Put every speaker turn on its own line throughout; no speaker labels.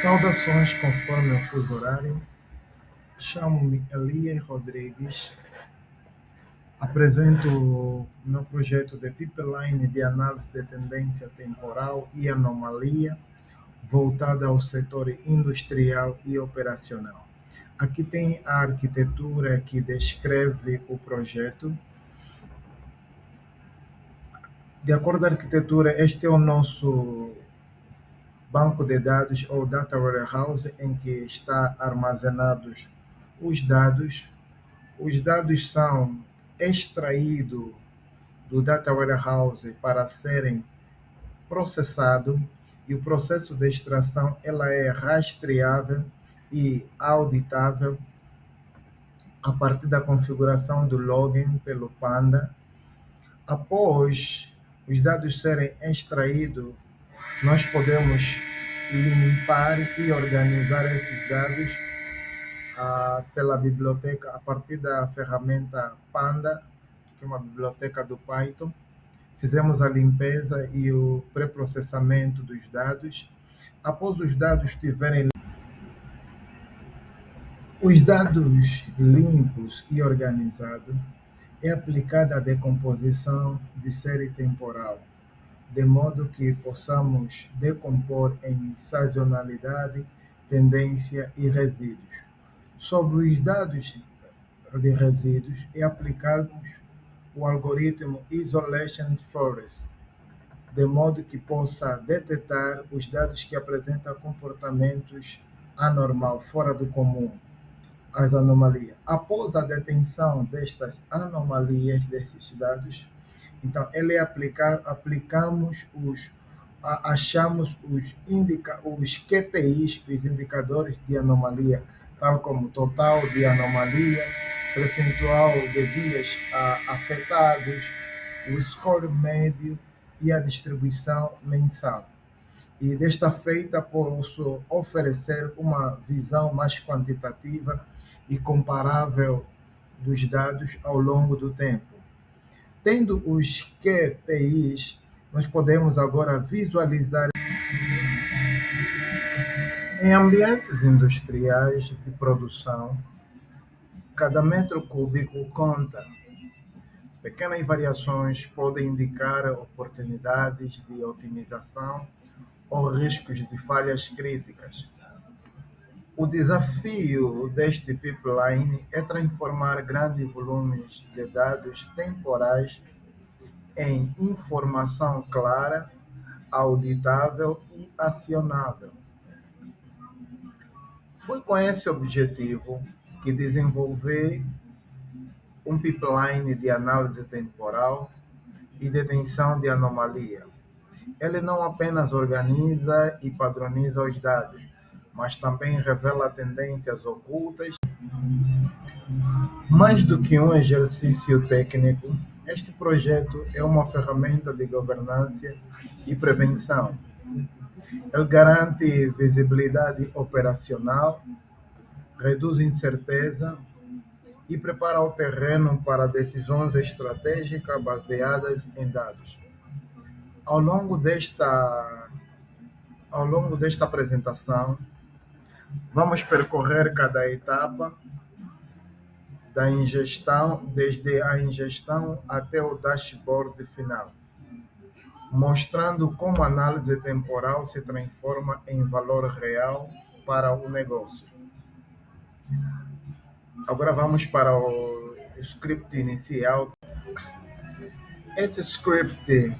Saudações conforme o fuso horário. Chamo-me Elias Rodrigues. Apresento o meu projeto de pipeline de análise de tendência temporal e anomalia voltada ao setor industrial e operacional. Aqui tem a arquitetura que descreve o projeto. De acordo com a arquitetura, este é o nosso banco de dados ou data warehouse em que está armazenados os dados. Os dados são extraídos do data warehouse para serem processados e o processo de extração ela é rastreável e auditável a partir da configuração do login pelo Panda. Após os dados serem extraídos, nós podemos limpar e organizar esses dados pela biblioteca a partir da ferramenta Panda, que é uma biblioteca do Python. Fizemos a limpeza e o pré-processamento dos dados. Após os dados limpos e organizados, é aplicada a decomposição de série temporal, de modo que possamos decompor em sazonalidade, tendência e resíduos. Sobre os dados de resíduos, é aplicado o algoritmo Isolation Forest, de modo que possa detectar os dados que apresentam comportamentos anormal, fora do comum, as anomalias. Após a detenção destas anomalias, desses dados, então ele aplicamos achamos os QPIs, os indicadores de anomalia, tal como total de anomalia, percentual de dias afetados, o score médio e a distribuição mensal. E desta feita posso oferecer uma visão mais quantitativa e comparável dos dados ao longo do tempo. Tendo os QPIs, nós podemos agora visualizar em ambientes industriais de produção. Cada metro cúbico conta. Pequenas variações podem indicar oportunidades de otimização ou riscos de falhas críticas. O desafio deste pipeline é transformar grandes volumes de dados temporais em informação clara, auditável e acionável. Foi com esse objetivo que desenvolvi um pipeline de análise temporal e detenção de anomalia. Ele não apenas organiza e padroniza os dados, mas também revela tendências ocultas. Mais do que um exercício técnico, este projeto é uma ferramenta de governança e prevenção. Ele garante visibilidade operacional, reduz incerteza e prepara o terreno para decisões estratégicas baseadas em dados. Ao longo desta, ao longo desta apresentação, vamos percorrer cada etapa da ingestão, desde a ingestão até o dashboard final, mostrando como a análise temporal se transforma em valor real para o negócio. Agora vamos para o script inicial. Esse script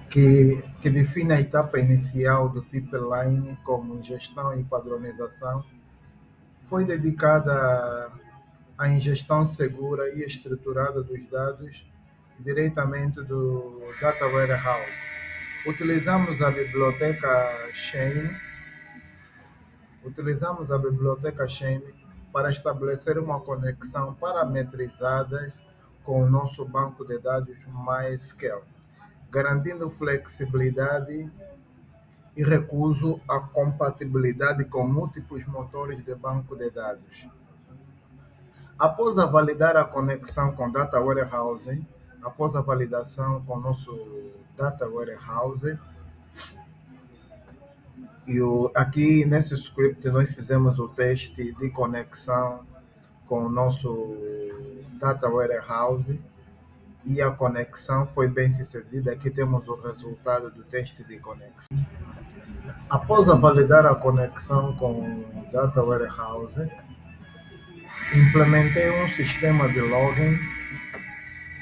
que define a etapa inicial do pipeline como ingestão e padronização foi dedicada à ingestão segura e estruturada dos dados diretamente do Data Warehouse. Utilizamos a biblioteca Shame para estabelecer uma conexão parametrizada com o nosso banco de dados MySQL, garantindo flexibilidade e recuso à compatibilidade com múltiplos motores de banco de dados. Após a validar a conexão com Data Warehouse, após a validação com o nosso Data Warehouse Aqui nesse script nós fizemos o teste de conexão com o nosso Data Warehouse e a conexão foi bem sucedida. Aqui temos o resultado do teste de conexão. Após validar a conexão com o Data Warehouse, implementei um sistema de login.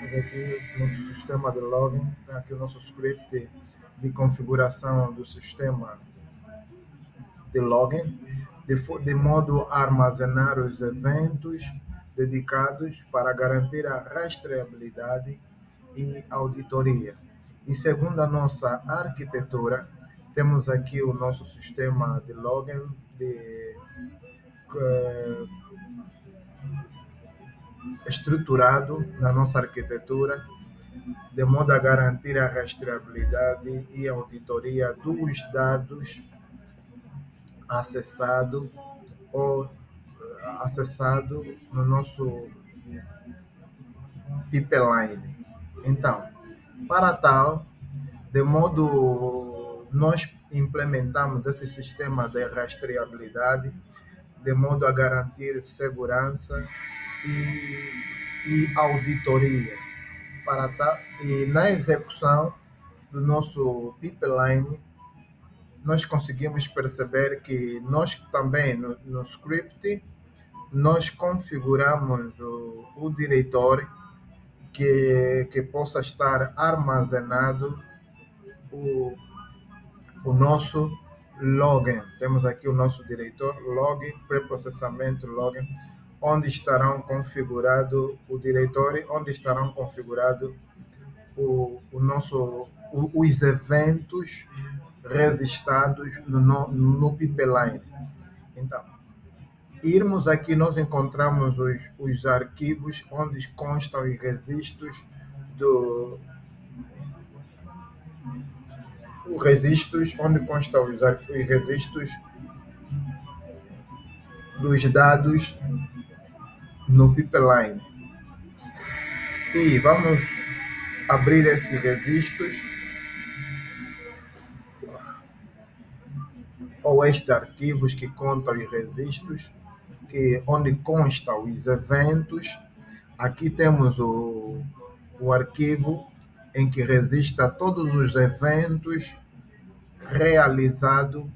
Aqui o nosso sistema de login, aqui o nosso script de configuração do sistema de login, de modo a armazenar os eventos dedicados para garantir a rastreabilidade e auditoria. E segundo a nossa arquitetura, temos aqui o nosso sistema de login eh, estruturado na nossa arquitetura, de modo a garantir a rastreabilidade e auditoria dos dados acessado ou acessado no nosso pipeline. Então, para tal, de modo nós implementamos esse sistema de rastreabilidade de modo a garantir segurança e auditoria para tal, e na execução do nosso pipeline nós conseguimos perceber que nós também no script nós configuramos o diretório que possa estar armazenado o, o nosso login. Temos aqui o nosso diretório login, pré-processamento login, onde estarão configurado o diretório, onde estarão configurados os eventos registrados no pipeline. Então, irmos aqui, nós encontramos os arquivos onde constam os registros onde constam os registros dos dados no pipeline. E vamos abrir esses registros ou estes arquivos que contam os registros, onde constam os eventos. Aqui temos o arquivo em que registra todos os eventos realizados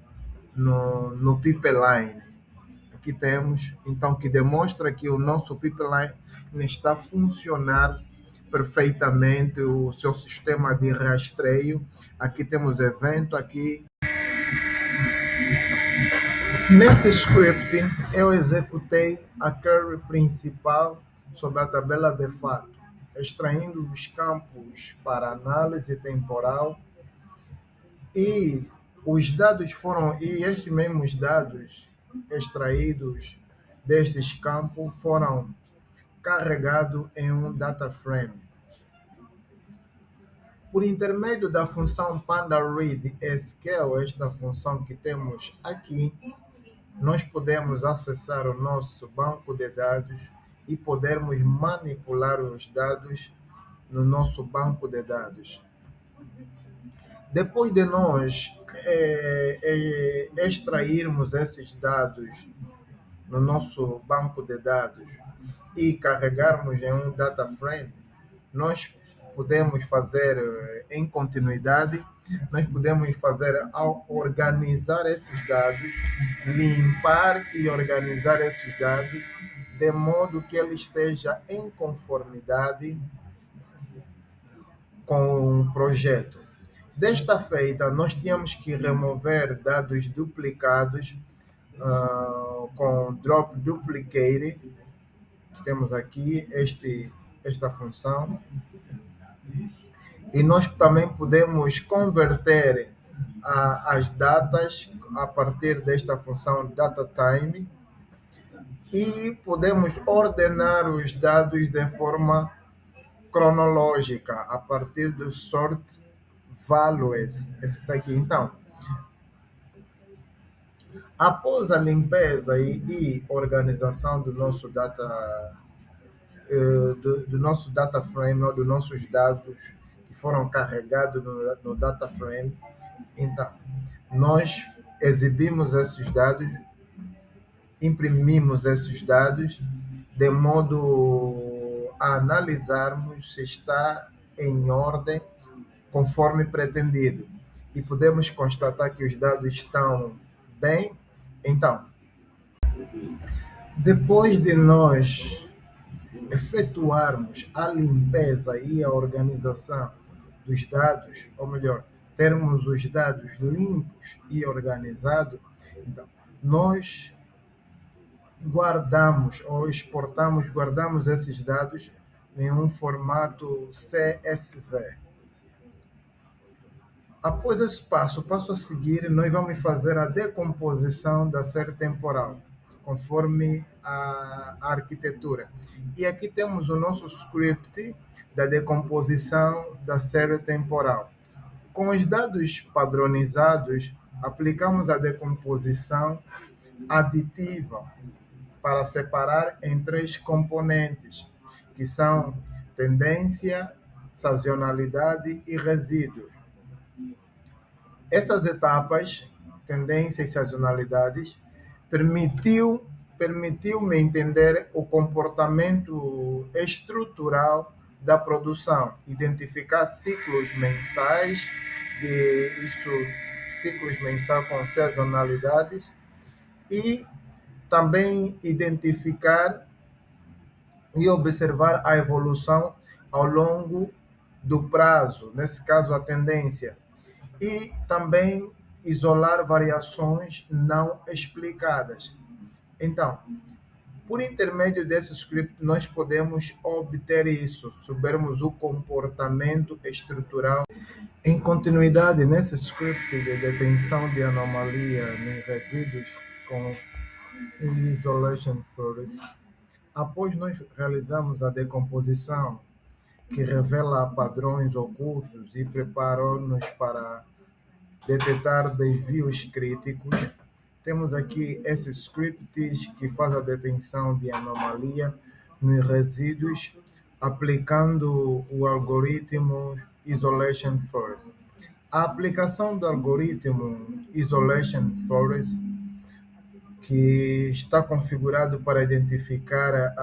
no pipeline. Aqui temos, então, que demonstra que o nosso pipeline está a funcionar perfeitamente, o seu sistema de rastreio. Aqui temos evento, aqui. Neste script, eu executei a query principal sobre a tabela de fato, extraindo os campos para análise temporal e estes mesmos dados extraídos destes campos foram carregados em um data frame. Por intermédio da função PandaRead-SQL, esta função que temos aqui, nós podemos acessar o nosso banco de dados e podermos manipular os dados no nosso banco de dados. Depois de nós extrairmos esses dados no nosso banco de dados e carregarmos em um data frame, nós podemos fazer em continuidade, nós podemos fazer ao organizar esses dados, limpar e organizar esses dados de modo que ele esteja em conformidade com o projeto. Desta feita, nós tínhamos que remover dados duplicados com drop duplicate, que temos aqui esta função. E nós também podemos converter as datas a partir desta função DataTime e podemos ordenar os dados de forma cronológica a partir do sort values. Esse que está aqui. Então, após a limpeza e organização do nosso nosso data frame, ou dos nossos dados que foram carregados no data frame, então nós exibimos esses dados, imprimimos esses dados, de modo a analisarmos se está em ordem conforme pretendido. E podemos constatar que os dados estão bem. Então, depois de nós efetuarmos a limpeza e a organização dos dados, ou melhor, termos os dados limpos e organizados, então, nós guardamos ou exportamos, guardamos esses dados em um formato CSV. Após esse passo, o passo a seguir, nós vamos fazer a decomposição da série temporal, conforme a arquitetura. E aqui temos o nosso script da decomposição da série temporal. Com os dados padronizados, aplicamos a decomposição aditiva para separar em três componentes, que são tendência, sazonalidade e resíduos. Essas etapas, tendências e sazonalidades, permitiu-me entender o comportamento estrutural da produção, identificar ciclos mensais, ciclos mensais com sazonalidades, e também identificar e observar a evolução ao longo do prazo, nesse caso a tendência, e também isolar variações não explicadas. Então, por intermédio desse script, nós podemos obter isso, soubermos o comportamento estrutural. Em continuidade, nesse script de detenção de anomalia nos resíduos com isolation theories, após nós realizarmos a decomposição, que revela padrões ocultos e preparou-nos para detectar desvios críticos, temos aqui esses scripts que faz a detenção de anomalia nos resíduos aplicando o algoritmo Isolation Forest. A aplicação do algoritmo Isolation Forest, que está configurado para identificar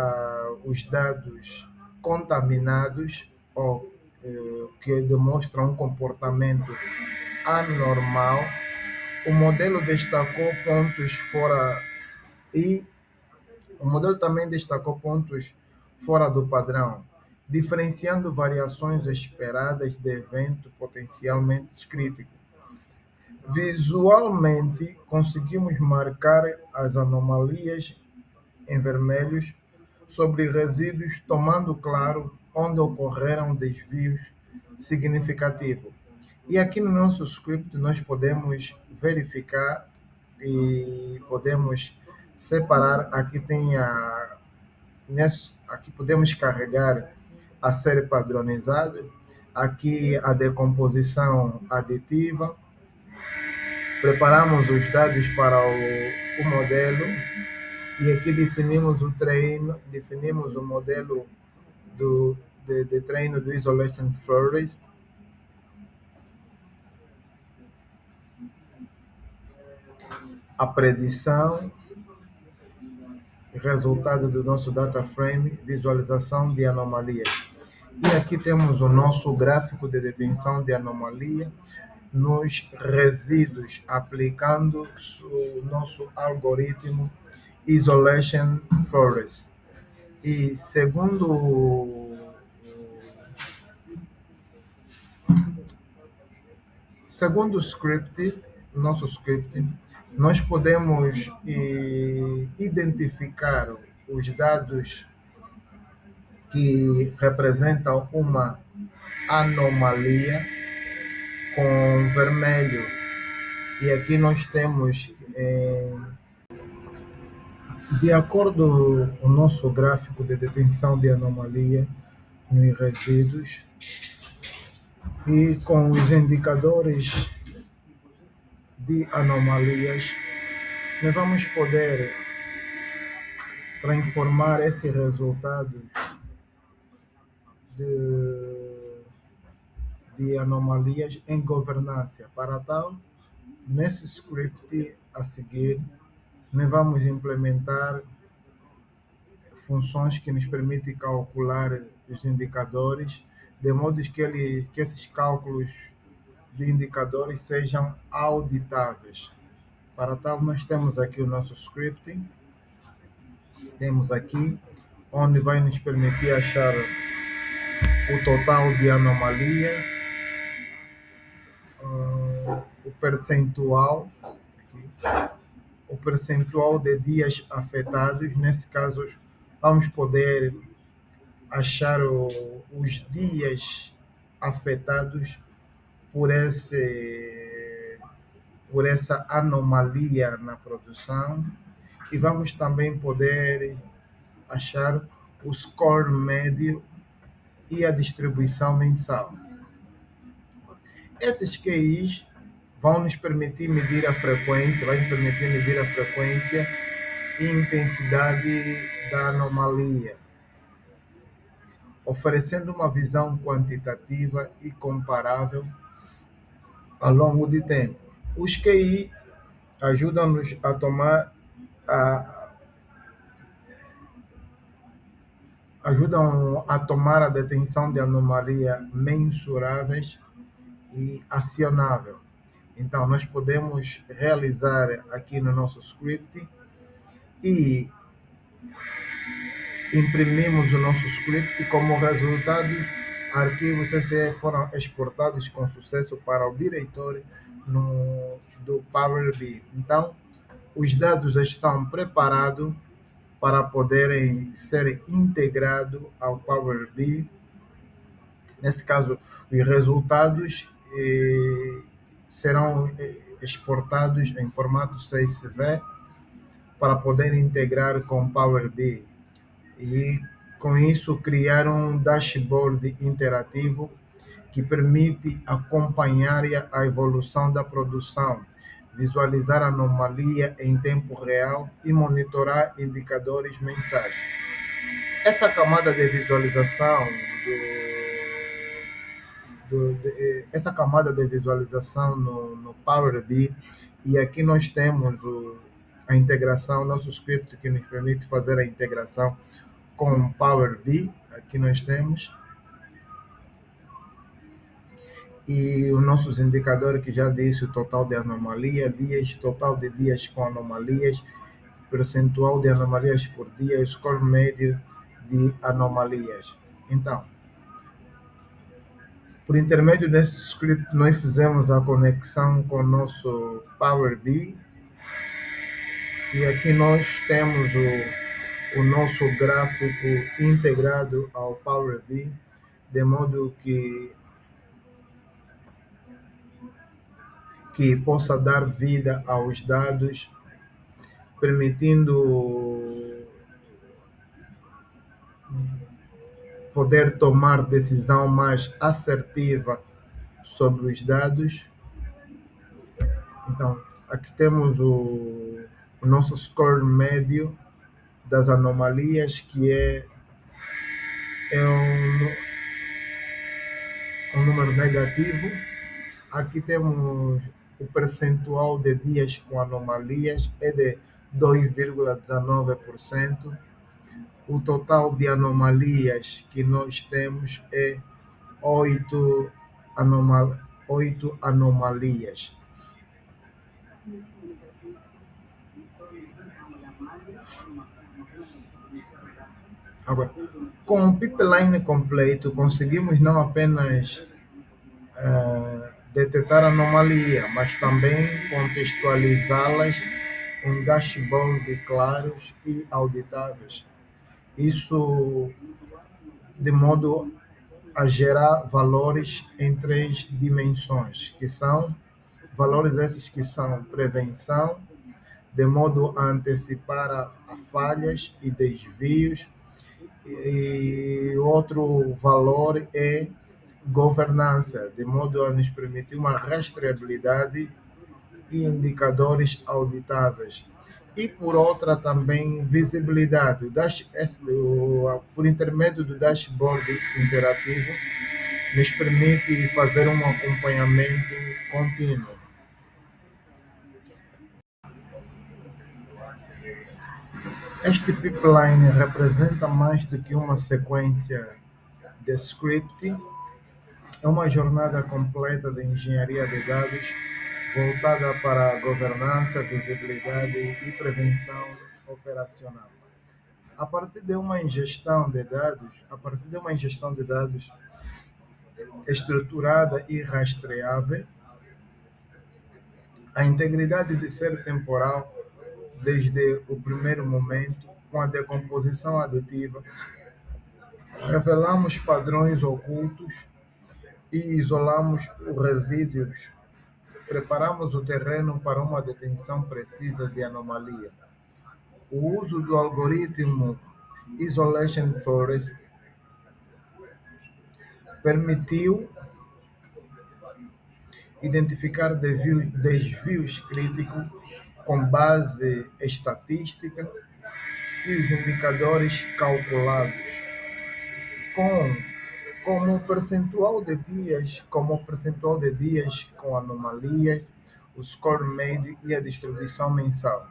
os dados contaminados ou que demonstram um comportamento anormal. O modelo destacou pontos fora e o modelo também destacou pontos fora do padrão, diferenciando variações esperadas de evento potencialmente crítico. Visualmente, conseguimos marcar as anomalias em vermelhos sobre resíduos, tomando claro onde ocorreram desvios significativos. E aqui no nosso script nós podemos verificar e podemos separar. Aqui podemos carregar a série padronizada, aqui a decomposição aditiva, preparamos os dados para o modelo e aqui definimos o treino, definimos o modelo de treino do Isolation Forest. A predição, resultado do nosso data frame, visualização de anomalias. E aqui temos o nosso gráfico de detenção de anomalia nos resíduos, aplicando o nosso algoritmo Isolation Forest. E segundo o script, nosso script, nós podemos identificar os dados que representam uma anomalia com vermelho. E aqui nós temos, de acordo com o nosso gráfico de detenção de anomalia nos resíduos, e com os indicadores de anomalias, nós vamos poder transformar esse resultado de anomalias em governança. Para tal, Nesse script a seguir, nós vamos implementar funções que nos permitem calcular os indicadores, de modo que esses cálculos de indicadores sejam auditáveis. Para tal, nós temos aqui o nosso scripting, temos aqui, onde vai nos permitir achar o total de anomalia, o percentual, o percentual de dias afetados. Nesse caso, vamos poder achar os dias afetados por por essa anomalia na produção, e vamos também poder achar o score médio e a distribuição mensal. Esses QIs vão nos permitir medir a frequência, vai nos permitir medir a frequência e intensidade da anomalia, oferecendo uma visão quantitativa e comparável ao longo de tempo. Os QI ajudam-nos a, ajudam a tomar a detenção de anomalia mensuráveis e acionável. Então, nós podemos realizar aqui no nosso script e imprimimos o nosso script. Como resultado, arquivos CSV foram exportados com sucesso para o diretório do Power BI. Então, os dados estão preparados para poderem ser integrados ao Power BI. Nesse caso, os resultados serão exportados em formato CSV para poder integrar com Power BI. E com isso criar um dashboard interativo que permite acompanhar a evolução da produção, visualizar anomalia em tempo real e monitorar indicadores mensais. Essa camada de visualização essa camada de visualização no Power BI, e aqui nós temos a integração, nosso script que nos permite fazer a integração com o Power BI, aqui nós temos, e os nossos indicadores que já disse o total de anomalia, dias, total de dias com anomalias, percentual de anomalias por dia, score médio de anomalias. Então, por intermédio desse script, nós fizemos a conexão com o nosso Power BI, e aqui nós temos o nosso gráfico integrado ao Power BI, de modo que possa dar vida aos dados, permitindo poder tomar decisão mais assertiva sobre os dados. Então, aqui temos o nosso score médio das anomalias, que é um número negativo. Aqui temos o percentual de dias com anomalias, é de 2,19%. O total de anomalias que nós temos é 8 anomalias. Agora, com o pipeline completo, conseguimos não apenas detectar anomalia, mas também contextualizá-las em dashboards claros e auditáveis. Isso de modo a gerar valores em 3 dimensões, que são valores esses que são prevenção, de modo a antecipar a falhas e desvios, e outro valor é governança, de modo a nos permitir uma rastreabilidade e indicadores auditáveis. E por outra também visibilidade, por intermédio do dashboard interativo, nos permite fazer um acompanhamento contínuo. Este pipeline representa mais do que uma sequência de script, é uma jornada completa de engenharia de dados voltada para a governança, visibilidade e prevenção operacional. A partir de uma ingestão de dados estruturada e rastreável, a integridade de ser temporal desde o primeiro momento, com a decomposição aditiva, revelamos padrões ocultos e isolamos os resíduos. Preparamos o terreno para uma detecção precisa de anomalia. O uso do algoritmo Isolation Forest permitiu identificar desvios críticos com base estatística e os indicadores calculados com como percentual de dias com anomalias, o score médio e a distribuição mensal.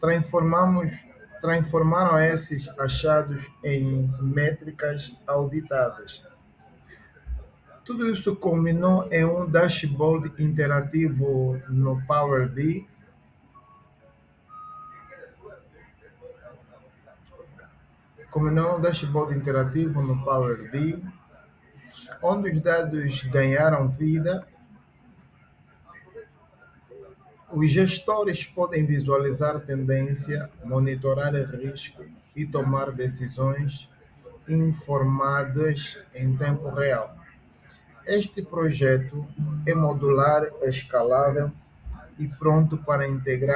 Transformamos, transformaram esses achados em métricas auditáveis. Tudo isso culminou em um dashboard interativo no Power BI, onde os dados ganharam vida. Os gestores podem visualizar tendência, monitorar risco e tomar decisões informadas em tempo real. Este projeto é modular, escalável e pronto para integrar